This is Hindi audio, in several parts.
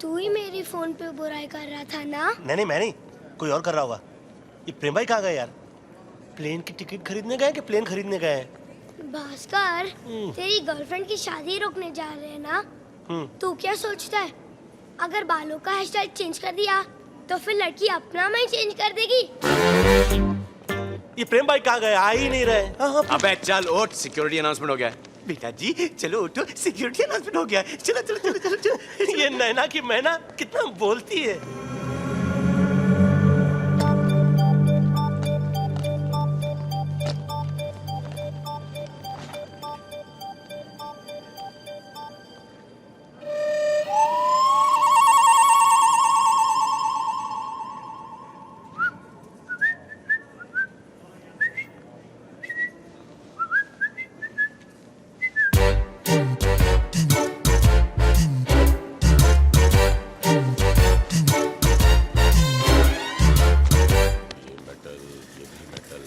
तू ही मेरी फोन पे बुराई कर रहा था ना? नहीं, मैं नहीं, कोई और कर रहा होगा। ये प्रेम भाई कहाँ गए यार? प्लेन की टिकट खरीदने गए कि प्लेन खरीदने गए हैं? भास्कर, तेरी गर्लफ्रेंड की शादी रोकने जा रहे हैं ना? तू क्या सोचता है? अगर बालों का हेयर स्टाइल चेंज कर दिया तो फिर लड़की अपना माइंड चेंज कर देगी। ये प्रेम भाई कहाँ गए? आ ही नहीं रहे। अबे चल उठ, सिक्योरिटी अनाउंसमेंट हो गया है। बेटा जी चलो उठो, सिक्योरिटी अनाउंसमेंट हो गया है। चलो चलो चलो चलो चलो। ये नैना की मैना कितना बोलती है।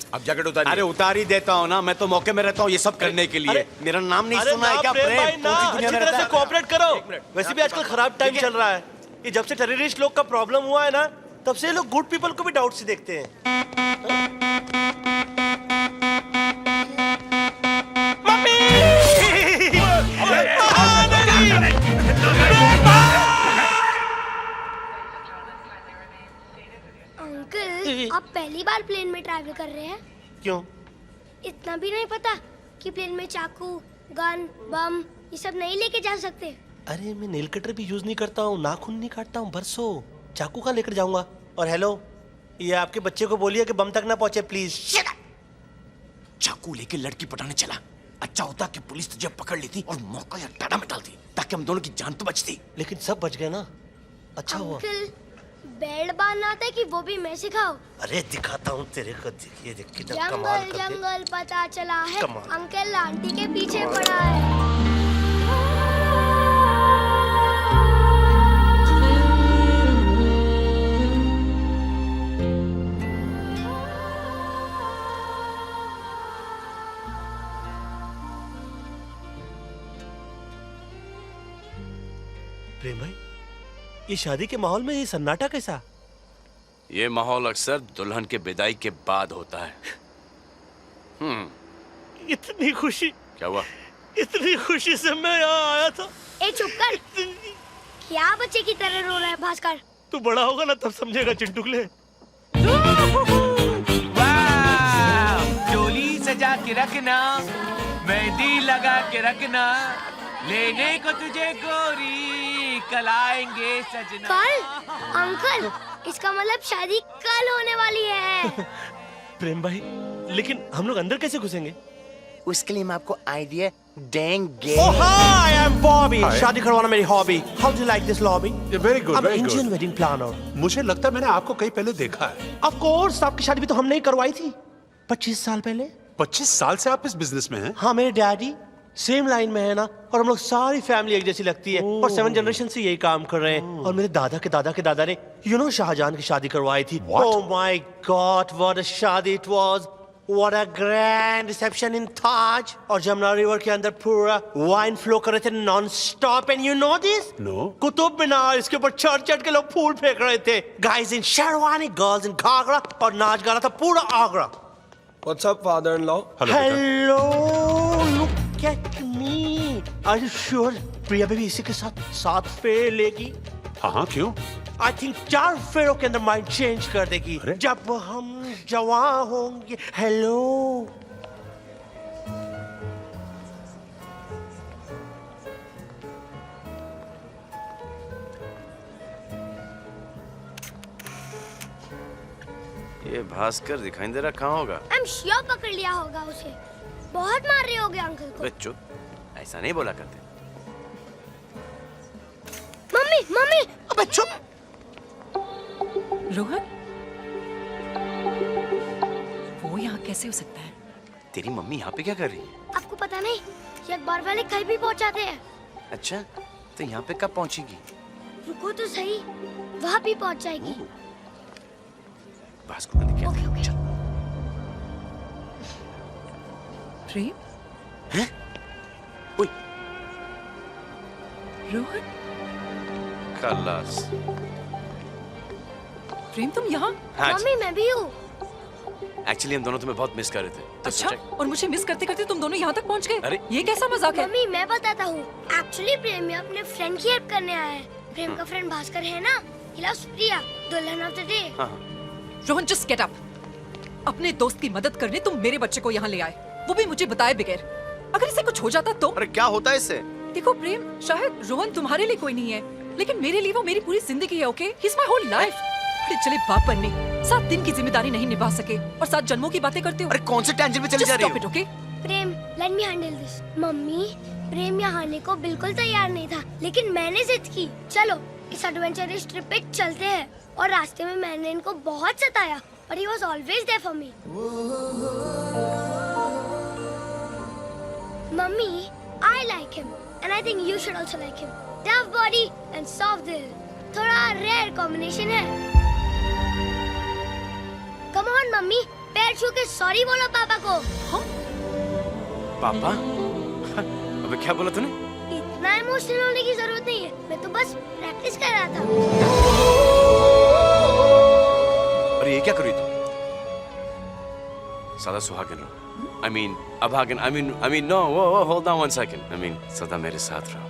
अब जैकेट उतारिए। अरे उतार ही देता हूँ ना, मैं तो मौके में रहता हूँ ये सब करने के लिए। मेरा नाम नहीं सुना है क्या? प्रेम पूरी दुनिया में रहता है। कोऑपरेट करो। वैसे भी आजकल खराब टाइम चल रहा है। ये जब से टेररिस्ट लोग का प्रॉब्लम हुआ है ना, तब से लोग गुड पीपल को भी डाउट से देखते हैं। अंकल, आप पहली बार प्लेन में ट्रैवल कर रहे हैं? क्यों? इतना भी नहीं पता कि प्लेन में चाकू, गन, बम ये सब नहीं लेके जा सकते? अरे मैं नेल कटर भी यूज नहीं करता हूँ, नाखून नहीं काटता हूँ बरसों। चाकू का लेकर जाऊंगा। और हेलो, ये आपके बच्चे को बोलिए कि बम तक ना पहुंचे प्लीज। चाकू लेके लड़की पटाने चला। अच्छा होता कि पुलिस तुझे पकड़ लेती और मौका या टाटा में डालती, ताकि हम दोनों की जान तो बचती। लेकिन सब बच गए ना, अच्छा हुआ। अंकल, बेल्ट बांधना आता है कि वो भी मैं सिखाऊं? अरे दिखाता हूँ तेरे को, देखिए देख कितना कमाल जंगल करके। जंगल पता चला है, कमाल। अंकल आंटी के पीछे पड़ा है। प्रेम भाई, ये शादी के माहौल में ये सन्नाटा कैसा? ये माहौल अक्सर दुल्हन के विदाई के बाद होता है। इतनी खुशी। क्या हुआ? इतनी खुशी से मैं यहाँ आया था। ए चुप कर। क्या बच्चे की तरह रो रहा है भास्कर? तू बड़ा होगा ना तब समझेगा चिंटुकले। डोली सजा के रखना, मेहंदी लगा के रखना, लेने को तुझे गोरी कल आएंगे सजना। कल? अंकल, इसका मतलब शादी कल होने वाली है। प्रेम भाई, लेकिन हम लोग अंदर कैसे घुसेंगे? उसके लिए मैं आपको आइडिया देंगे। Oh hi, I'm Bobby. शादी करवाना मेरी hobby. How do you like this lobby? Very good, I'm very Indian good. wedding planner. मुझे लगता है मैंने आपको कहीं पहले देखा है। Of course, आपकी शादी भी तो हमने ही करवाई थी 25 साल पहले। 25 साल से आप इस बिजनेस में हैं? हाँ, मेरे डैडी सेम लाइन में है ना, और हम लोग सारी फैमिली एक जैसी लगती है। और 7 जनरेशन से यही काम कर रहे हैं। और मेरे दादा के दादा के दादा ने शाहजहां की शादी करवाई थी। What? Oh my God, what a शादी it was. What a grand reception in Taj. और जमुना रिवर के अंदर पूरा वाइन फ्लो कर रहे थे non stop. And you know this? No. Qutub Minar, इसके ऊपर चढ़ चढ़ के लोग फूल फेंक रहे थे। Guys in sherwani, girls in Ghaghara, और नाच गा रहा था पूरा Agra. What's up, father-in-law? Hello, look at me. Are you sure Priya baby इसी के साथ फेर लेगी? हाँ, क्यों? I think 4 फेरों के अंदर माइंड चेंज कर देगी। अरे? जब हम जवान होंगे। हेलो, ये भास्कर दिखाई दे रहा, कहाँ होगा? I'm sure पकड़ लिया होगा उसे। बहुत मार रहे होगे अंकल को। अबे चुप, ऐसा नहीं बोला करते। Mummy, mummy. अबे चुप। रोहन, वो यहाँ कैसे हो सकता है? तेरी मम्मी यहाँ पे क्या कर रही है? आपको पता नहीं, ये अखबार वाले कल भी पहुंचाते हैं। अच्छा, तो यहाँ पे कब पहुँचेगी? रुको तो सही, वहाँ भी पहुंच जाएगी। भास्कर को देख ओके, ओके। चल। प्रेम? हैं? ओए, रोहन? खल्लास। प्रेम तुम यहाँ? हाँ मम्मी मैं भी हूँ। एक्चुअली हम दोनों तुम्हें बहुत मिस कर रहे थे। तो अच्छा, सोचा- और मुझे मिस करते करते तुम दोनों यहाँ तक पहुँच गए? अरे! ये कैसा मजाक है? मम्मी मैं बताता हूँ। एक्चुअली प्रेम यहाँ अपने फ्रेंड की हेल्प करने आया है। प्रेम का फ्रेंड भास्कर है ना, he loves प्रिया, दुल्हन ऑफ द डे। हाँ रोहन जस्ट गेट अप। अपने दोस्त की मदद करने तुम मेरे बच्चे को यहाँ ले आए, वो भी मुझे बताए बगैर। अगर इसे कुछ हो जाता तो? अरे क्या होता है इससे? देखो प्रेम, शायद रोहन तुम्हारे लिए कोई नहीं है, लेकिन मेरे लिए वो मेरी पूरी जिंदगी है। Okay, he is my whole life. बड़े चले बाप बनने 7 दिन की जिम्मेदारी नहीं निभा सके और 7 जन्मों की बातें करते हो। अरे कौन से टेंशन में चली जा रही हो? Okay? Prem let me handle this. Mummy Prem यहाँ आने को बिल्कुल तैयार नहीं था, लेकिन मैंने जिद की। चलो इस एडवेंचरस ट्रिप पे चलते हैं। और रास्ते में मैंने इनको बहुत सताया, but he was always there for me. Mummy, I like him, and I think you should also like him. Tough body and soft दिल, थोड़ा rare combination है। Come on, मम्मी, पैर छू के सॉरी बोलो पापा को। पापा? अबे क्या बोला तूने? इतना इमोशनल होने की जरूरत नहीं है, मैं तो बस प्रैक्टिस कर रहा था। अरे ये क्या कर रही तू? सदा सुहागन रहो। I mean, अभागन, I mean, no, hold on 1 second. I mean, सदा मेरे साथ रहो।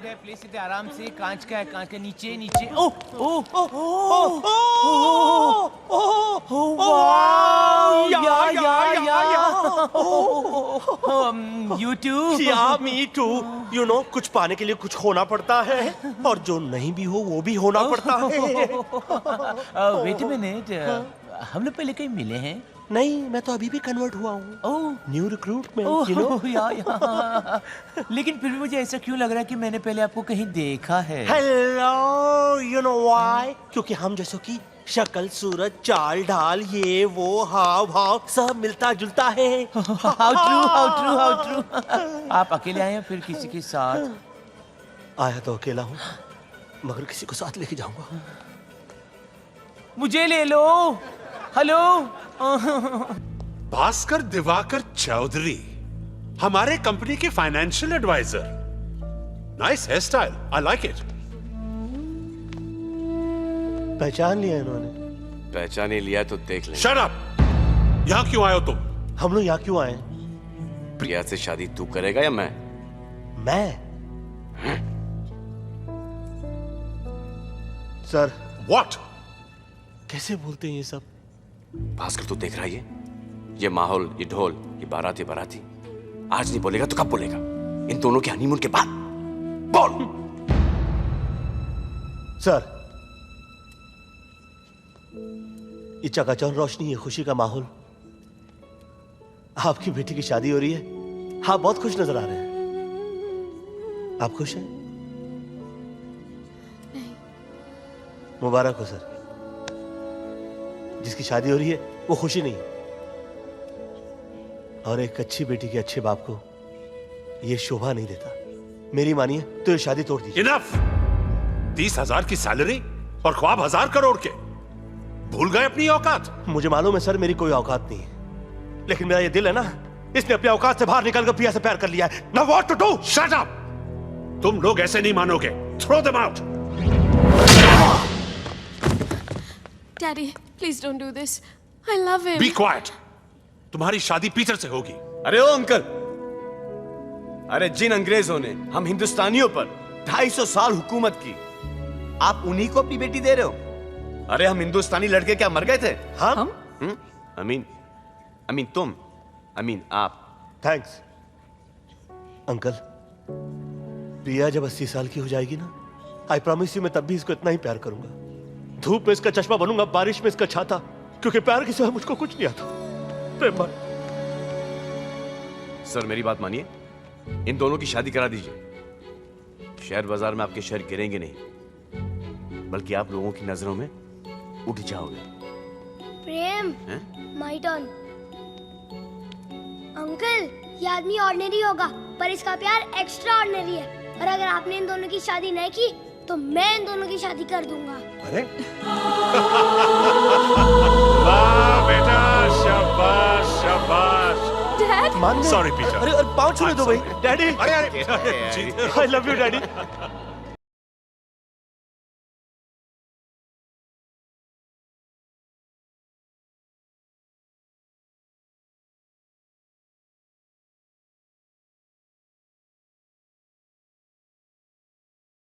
या प्लेस इट आराम से। कांच का है, कांच के नीचे नीचे। Oh oh oh oh you too. Yeah, me too. You know, कुछ पाने के लिए कुछ खोना पड़ता है, और जो नहीं भी हो वो भी होना पड़ता है। वेट अ मिनट, हम लोग पहले कहीं मिले हैं? नहीं, मैं तो अभी भी कन्वर्ट हुआ हूँ। ओह न्यू रिक्रूटमेंट, you know? या। लेकिन फिर भी मुझे ऐसा क्यों लग रहा है कि मैंने पहले आपको कहीं देखा है? Hello, you know why? क्योंकि हम जैसों की शक्ल, सूरत, चाल ढाल, ये वो हाव भाव सब मिलता जुलता है। How true. आप अकेले आए हैं फिर किसी के साथ? आया तो अकेला हूँ, मगर किसी को साथ लेके जाऊंगा। मुझे ले लो। हेलो। भास्कर दिवाकर चौधरी, हमारे कंपनी के financial advisor. Nice hair style, I like it. पहचान लिया इन्होंने। पहचान ही लिया तो देख ले। Shut up! यहाँ क्यों आए हो तुम? हम लोग यहाँ क्यों आए? प्रिया से शादी तू करेगा या मैं? Sir, What? कैसे बोलते हैं ये सब? भास्कर तू देख रहा है ये माहौल, ये ढोल, ये बाराती बाराती। आज नहीं बोलेगा तो कब बोलेगा? इन दोनों के हनीमून के बाद बोल। सर, ये चकाचौंध रोशनी, ये खुशी का माहौल। आपकी बेटी की शादी हो रही है, आप बहुत खुश नजर आ रहे हैं। आप खुश हैं? नहीं। मुबारक हो सर। जिसकी शादी हो रही है वो खुशी नहीं, और एक अच्छी बेटी के अच्छे बाप को ये शोभा नहीं देता। मेरी मानिए तो ये शादी तोड़ दीजिए। इनफ! 30,000 की सैलरी और ख्वाब 1000 करोड़ के। भूल गए अपनी औकात? मुझे मालूम है सर, मेरी कोई औकात नहीं है, लेकिन मेरा ये दिल है ना, इसने अपनी औकात से बाहर निकलकर प्रिया से प्यार कर लिया है। Now what to do? Shut up! तुम लोग ऐसे नहीं मानोगे। Throw them out. Daddy, please don't do this. I love him. Be quiet. तुम्हारी शादी पीटर से होगी। अरे ओ अंकल, अरे जिन अंग्रेजों ने हम हिंदुस्तानियों पर 250 साल हुकूमत की, आप उन्हीं को अपनी बेटी दे रहे हो? अरे हम हिंदुस्तानी लड़के क्या मर गए थे? हम? तुम, आप। Thanks uncle. प्रिया जब 80 साल की हो जाएगी ना, आई प्रॉमिस यू, मैं तब भी इसको इतना ही प्यार करूंगा। धूप में इसका चश्मा बनूंगा, बारिश में इसका छाता, क्योंकि प्यार के सिवा मुझको कुछ नहीं आता। प्रेम भाई। सर मेरी बात मानिए, इन दोनों की शादी करा दीजिए। शहर बाजार में आपके शहर गिरेंगे नहीं, बल्कि आप लोगों की नजरों में उठ जाओगे। प्रेम, माय टर्न। अंकल, ये आदमी ऑर्डिनरी होगा, पर इसका प्यार एक्स्ट्रा ऑर्डिनरी है। और अगर आपने इन दोनों की शादी नहीं की तो मैं इन दोनों की शादी कर दूंगा। अरे वाह बेटा, शाबाश शाबाश। Dad? मान गए? Sorry, Peter. अरे पाँव छूने I'm दो भाई sorry. डैडी अरे अरे आई लव यू डैडी